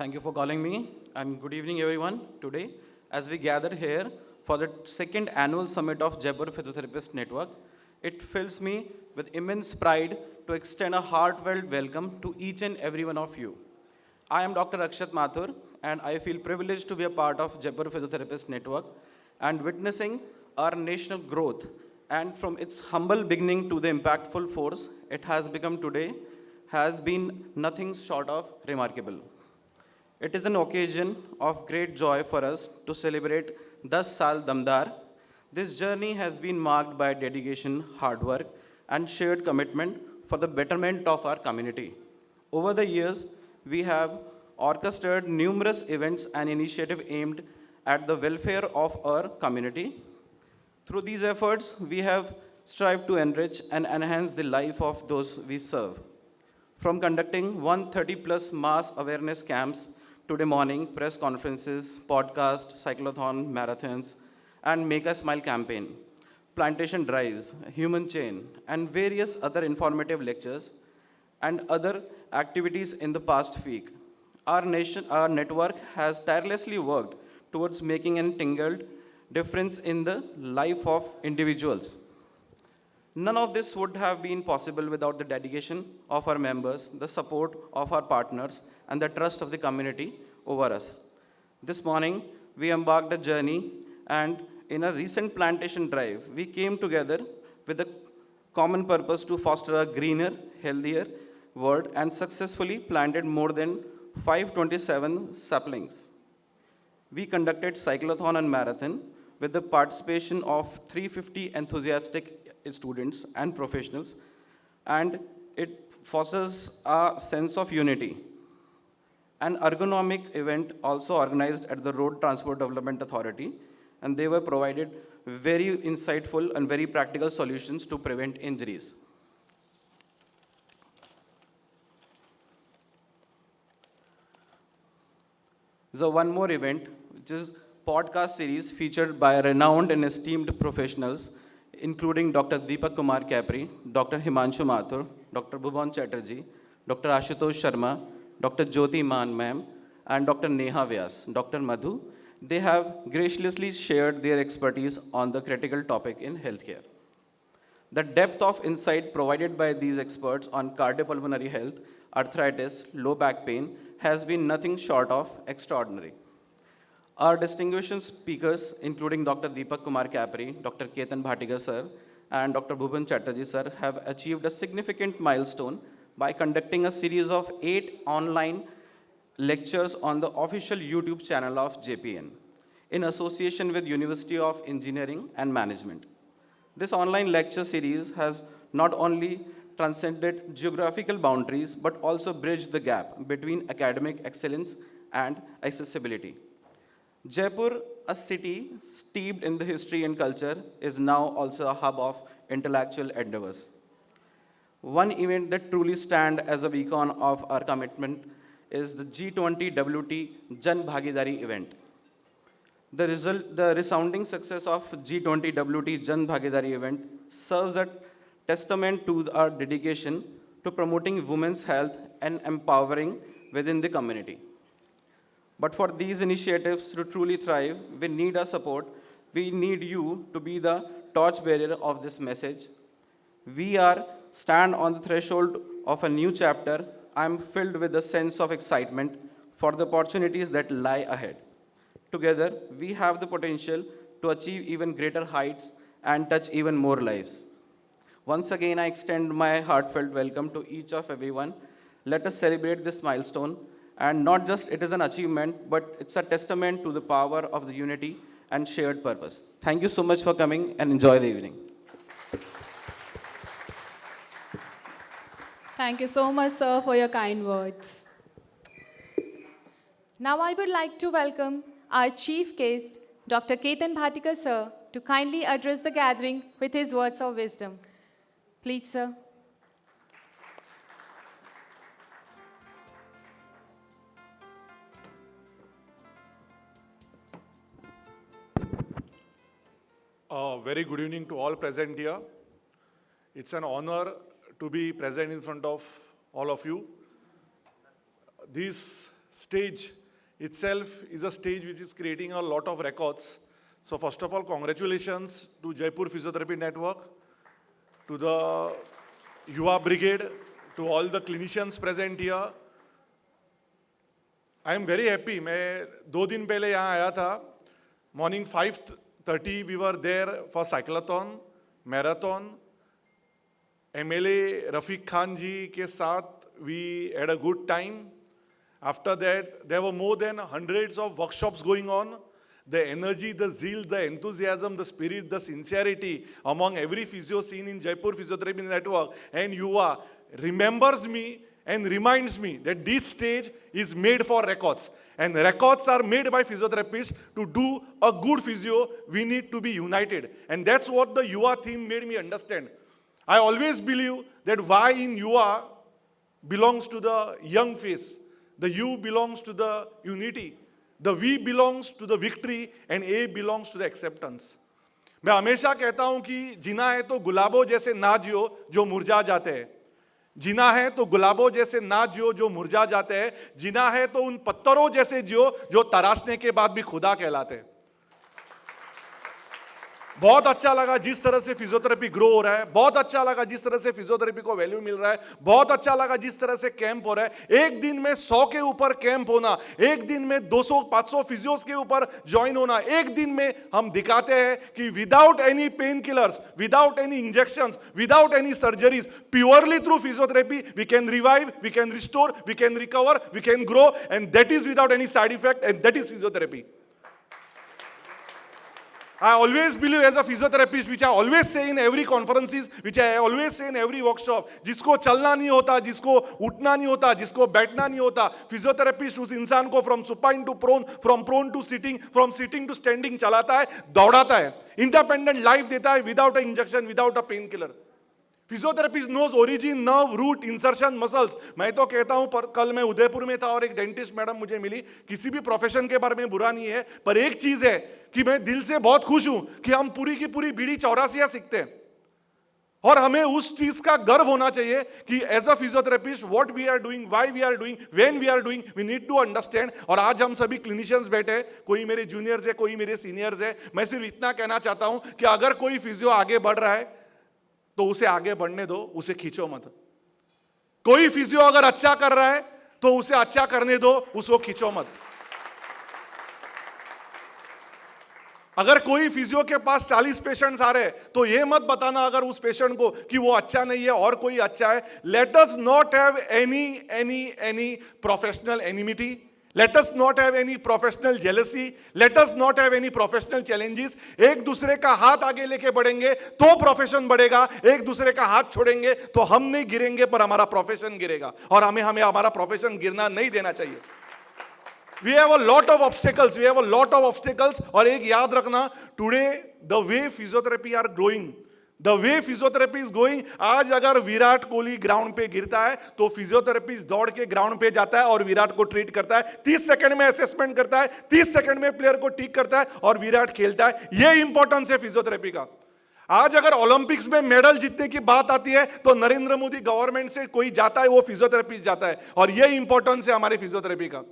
Thank you for calling me, and good evening, everyone. Today, as we gather here for the second annual summit of Jaipur Physiotherapist Network, it fills me with immense pride to extend a heartfelt welcome to each and every one of you. I am Dr. Akshat Mathur, and I feel privileged to be a part of Jaipur Physiotherapist Network and witnessing our national growth. And from its humble beginning to the impactful force it has become today, has been nothing short of remarkable. It is an occasion of great joy for us to celebrate Das Sal Damdar. This journey has been marked by dedication, hard work, and shared commitment for the betterment of our community. Over the years, we have orchestrated numerous events and initiatives aimed at the welfare of our community. Through these efforts, we have strived to enrich and enhance the life of those we serve. From conducting 130 plus mass awareness camps today morning, press conferences, podcasts, cyclothon, marathons, and Make a Smile campaign, plantation drives, human chain, and various other informative lectures and other activities in the past week. Our network has tirelessly worked towards making an tingled difference in the life of individuals. None of this would have been possible without the dedication of our members, the support of our partners, and the trust of the community over us. This morning, we embarked a journey, and in a recent plantation drive, we came together with a common purpose to foster a greener, healthier world and successfully planted more than 527 saplings. We conducted cyclothon and marathon with the participation of 350 enthusiastic students and professionals, and it fosters a sense of unity. An ergonomic event also organized at the Road Transport Development Authority, and they were provided very insightful and very practical solutions to prevent injuries. So one more event, which is podcast series featured by renowned and esteemed professionals, including Dr. Deepak Kumar Kapri, Dr. Himanshu Mathur, Dr. Bhuvan Chatterjee, Dr. Ashutosh Sharma, Dr. Jyoti Man Ma'am, and Dr. Neha Vyas, Dr. Madhu. They have graciously shared their expertise on the critical topic in healthcare. The depth of insight provided by these experts on cardiopulmonary health, arthritis, low back pain has been nothing short of extraordinary. Our distinguished speakers, including Dr. Deepak Kumar Kapri, Dr. Ketan Bhatia sir, and Dr. Bhuban Chatterjee sir, have achieved a significant milestone by conducting a series of 8 online lectures on the official YouTube channel of JPN in association with University of Engineering and Management. This online lecture series has not only transcended geographical boundaries but also bridged the gap between academic excellence and accessibility. Jaipur, a city steeped in the history and culture, is now also a hub of intellectual endeavors. One event that truly stands as a beacon of our commitment is the G20 WT Jan Bhagidari event. The resounding success of G20 WT Jan Bhagidari event serves a testament to our dedication to promoting women's health and empowering within the community. But for these initiatives to truly thrive, we need our support. We need you to be the torchbearer of this message. We are stand on the threshold of a new chapter. I am filled with a sense of excitement for the opportunities that lie ahead. Together, we have the potential to achieve even greater heights and touch even more lives. Once again, I extend my heartfelt welcome to each of everyone. Let us celebrate this milestone. And not just it is an achievement, but it's a testament to the power of the unity and shared purpose. Thank you so much for coming and enjoy the evening. Thank you so much, sir, for your kind words. Now I would like to welcome our chief guest, Dr. Ketan Bhatia sir, to kindly address the gathering with his words of wisdom. Please, sir. Very good evening to all present here. It's an honor to be present in front of all of you. This stage itself is a stage which is creating a lot of records. So first of all, congratulations to Jaipur Physiotherapy Network, to the Yuva Brigade, to all the clinicians present here. I am very happy. मैं 2 दिन पहले यहाँ आया था. Morning 5:30 we were there for cyclothon, marathon. MLA Rafiq Khan ji के साथ we had a good time. After that, there were more than hundreds of workshops going on. The energy, the zeal, the enthusiasm, the spirit, the sincerity among every physio seen in Jaipur Physiotherapy Network and Yuva remembers me and reminds me that this stage is made for records. And records are made by physiotherapists. To do a good physio, we need to be united. And that's what the Yuva theme made me understand. I always believe that Y in Yuva belongs to the young face. The U belongs to the unity. The V belongs to the victory and A belongs to the acceptance. मैं हमेशा कहता हूं कि जीना है तो गुलाबों जैसे ना जियो जो मुरझा जाते हैं. जीना है तो गुलाबों जैसे ना जियो जो मुरझा जाते हैं. जीना है तो उन पत्थरों जैसे जियो जो तराशने के बाद भी खुदा कहलाते हैं. बहुत अच्छा लगा जिस तरह से फिजियोथेरेपी ग्रो हो रहा है. बहुत अच्छा लगा जिस तरह से फिजियोथेरेपी को वैल्यू मिल रहा है. बहुत अच्छा लगा जिस तरह से कैंप हो रहा है. एक दिन में 100 के ऊपर कैंप होना, एक दिन में 200-500 फिजियोस के ऊपर ज्वाइन होना, एक दिन में हम दिखाते हैं कि without any painkillers, without any injections, without any surgeries, purely through physiotherapy we can revive, we can restore, we can recover, we can grow, and that is without any side effect, and that is physiotherapy. I always believe as a physiotherapist, which I always say in every conferences, which I always say in every workshop, जिसको चलना नहीं होता, जिसको उठना नहीं होता, जिसको बैठना नहीं होता, फिजियोथेरेपिस्ट उस इंसान को from supine to prone, from prone to sitting, from sitting to standing चलाता है, दौड़ाता है, independent life देता है without a injection, without a painkiller. Physiotherapist knows origin, nerve, root, insertion, muscles. मैं तो कहता हूं, पर कल मैं उदयपुर में था और एक डेंटिस्ट मैडम मुझे मिली. किसी भी प्रोफेशन के बारे में बुरा नहीं है, पर एक चीज है कि मैं दिल से बहुत खुश हूं कि हम पूरी की पूरी बीड़ी चौरासिया सीखते हैं. और हमें उस चीज का गर्व होना चाहिए कि as a physiotherapist what we are doing, why we are doing, when we are doing, we need to understand. और आज हम सभी क्लिनिशियंस बैठे हैं, कोई मेरे जूनियर्स है, कोई मेरे सीनियर्स है. मैं सिर्फ इतना कहना चाहता हूं कि अगर कोई फिजियो आगे बढ़ रहा है तो उसे आगे बढ़ने दो, उसे खींचो मत. कोई फिजियो अगर अच्छा कर रहा है तो उसे अच्छा करने दो, उसको खींचो मत. अगर कोई फिजियो के पास 40 पेशेंट्स आ रहे हैं तो ये मत बताना अगर उस पेशेंट को कि वो अच्छा नहीं है और कोई अच्छा है. Let us not have any professional enmity. Let us not have any professional jealousy. Let us not have any professional challenges. एक दूसरे का हाथ आगे लेके बढ़ेंगे तो प्रोफेशन बढ़ेगा. एक दूसरे का हाथ छोड़ेंगे तो हम नहीं गिरेंगे पर हमारा प्रोफेशन गिरेगा. और हमें हमारा प्रोफेशन गिरना नहीं देना चाहिए. We have a lot of obstacles. We have a lot of obstacles. और एक याद रखना, today the way physiotherapy are growing, the way physiotherapy is going, आज अगर विराट कोहली ग्राउंड पे गिरता है तो फिजियोथेरेपिस्ट दौड़ के ग्राउंड पे जाता है और विराट को ट्रीट करता है. 30 सेकंड में असेसमेंट करता है, 30 सेकंड में प्लेयर को ठीक करता है और विराट खेलता है. ये इंपॉर्टेंस है फिजियोथेरेपी का. आज अगर ओलंपिक्स में मेडल जीतने की बात आती है तो नरेंद्र मोदी गवर्नमेंट से कोई जाता है, वो फिजियोथेरेपिस्ट जाता है. और ये इंपॉर्टेंस है हमारे फिजियोथेरेपी का.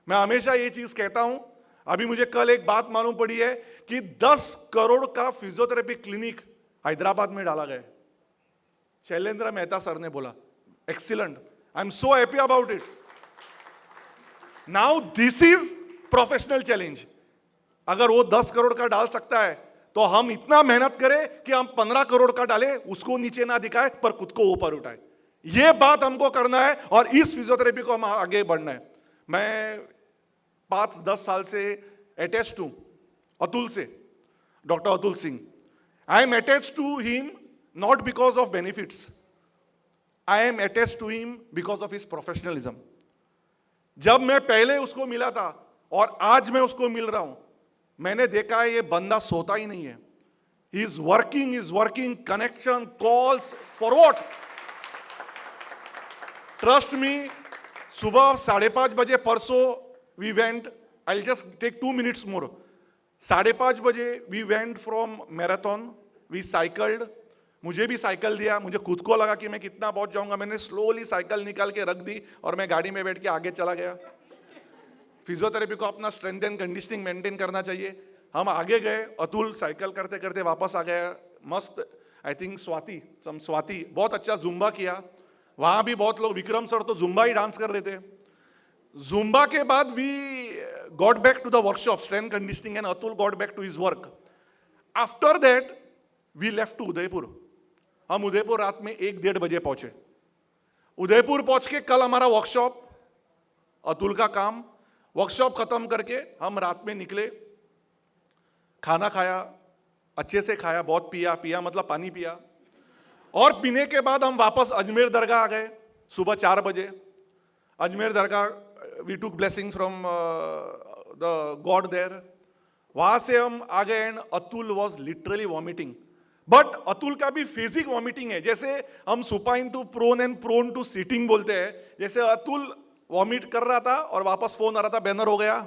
मैं हमेशा ये चीज कहता हूं. अभी मुझे कल एक बात मालूम पड़ी है कि 10 करोड़ का फिजियोथेरेपी क्लिनिक हैदराबाद में डाला गया. शैलेंद्र मेहता सर ने बोला, excellent, I am so happy about it. Now this is professional challenge. अगर वो 10 करोड़ का डाल सकता है तो हम इतना मेहनत करें कि हम 15 करोड़ का डालें, उसको नीचे ना दिखाए पर खुद को ऊपर उठाए. ये बात हमको करना है और इस फिजियोथेरेपी को हम आगे बढ़ना है. मैं 5-10 साल से अटैच्ड हूं अतुल से, doctor Atul Singh. I am attached to him not because of benefits. I am attached to him because of his professionalism. जब मैं पहले उसको मिला था और आज मैं उसको मिल रहा हूं, मैंने देखा है ये बंदा सोता ही नहीं है. He is working, connection, calls, for what? Trust me, सुबह 5:30 बजे परसों we went, I'll just take 2 minutes more. 5:30 बजे we went from marathon, we cycled. मुझे भी साइकिल दिया, मुझे खुद को लगा कि मैं कितना पहुंच जाऊंगा. मैंने स्लोली साइकिल निकाल के रख दी और मैं गाड़ी में बैठ के आगे चला गया. फिजियोथेरेपी को अपना स्ट्रेंथ एंड कंडीशनिंग मेंटेन करना चाहिए। हम आगे गए, अतुल साइकिल करते करते वापस आ गया, मस्त। आई थिंक स्वाति बहुत अच्छा जुम्बा किया, वहां भी बहुत लोग, विक्रम सर तो जुम्बा ही डांस कर रहे थे। जुम्बा के बाद we got back to the workshop strength conditioning and Atul got back to his work. After that we left to Udaipur. हम उदयपुर रात में 1-1:30 बजे पहुंचे। उदयपुर पहुंच के कल हमारा वर्कशॉप, अतुल का काम, वर्कशॉप खत्म करके हम रात में निकले, खाना खाया, अच्छे से खाया, बहुत पिया मतलब पानी पिया, और पीने के बाद हम वापस अजमेर दरगाह आ गए सुबह 4 बजे। Ajmer Dargah we took blessings from the God there. वहां से हम आ गए and Atul was literally vomiting, but Atul का भी फिजिक वॉमिटिंग है। जैसे हम supine to prone and prone to sitting बोलते हैं, जैसे अतुल वॉमिट कर रहा था और वापस फोन आ रहा था, बैनर हो गया,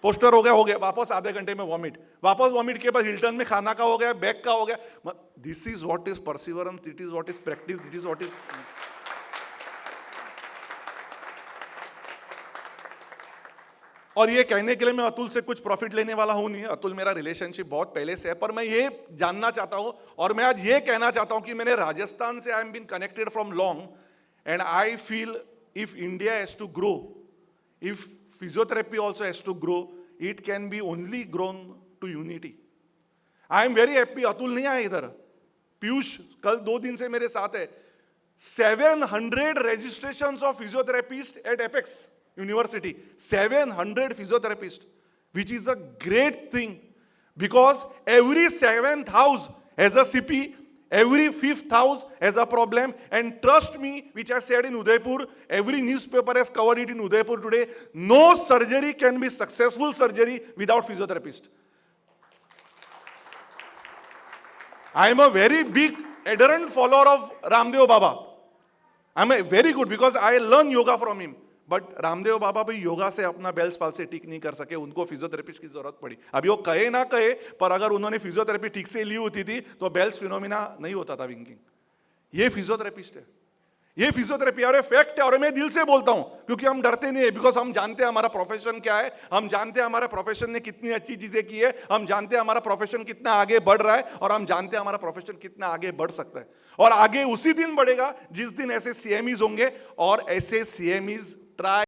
पोस्टर हो गया, वापस आधे घंटे में वॉमिट, वापस वॉमिट के बाद हिल्टन में खाना का हो गया, बैग का हो गया। This is what is perseverance, this is what is practice, this is what is. और ये कहने के लिए मैं अतुल से कुछ प्रॉफिट लेने वाला हूं नहीं, अतुल मेरा रिलेशनशिप बहुत पहले से है, पर मैं ये जानना चाहता हूं और मैं आज ये कहना चाहता हूं कि मैंने राजस्थान से I am been connected from long and I feel if India has to grow, if physiotherapy also has to grow, it can be only grown to unity. I am very happy, Atul नहीं आया इधर, पीयूष कल 2 दिन से मेरे साथ है। 700 registrations of physiotherapists at Apex University, 700 physiotherapists, which is a great thing because every 7th house has a CP, every 5th house has a problem, and trust me, which I said in Udaipur, every newspaper has covered it in Udaipur today, no surgery can be successful surgery without physiotherapist. I am a very big adherent follower of Ramdev Baba. I am a very good because I learn yoga from him. But Ramdev Baba भी yoga से अपना Bell's palsy ठीक नहीं कर सके, उनको physiotherapist की जरूरत पड़ी। अभी वो कहे ना कहे, पर अगर उन्होंने फिजियोथेरेपी ठीक से ली होती थी तो बेल्स फिनोमिना नहीं होता था विंकिंग। ये फिजियोथेरेपिस्ट है, ये फिजियोथेरेपी और फैक्ट है, और मैं दिल से बोलता हूं क्योंकि हम डरते नहीं है, बिकॉज हम जानते हैं हमारा प्रोफेशन क्या है, हम जानते हैं हमारा प्रोफेशन ने कितनी अच्छी चीजें की है, हम जानते हैं हमारा प्रोफेशन कितना आगे बढ़ रहा है, और हम जानते हैं हमारा प्रोफेशन कितना आगे बढ़ सकता है। और आगे उसी दिन बढ़ेगा जिस दिन ऐसे सीएमईज होंगे और ऐसे सीएमईज ट्राई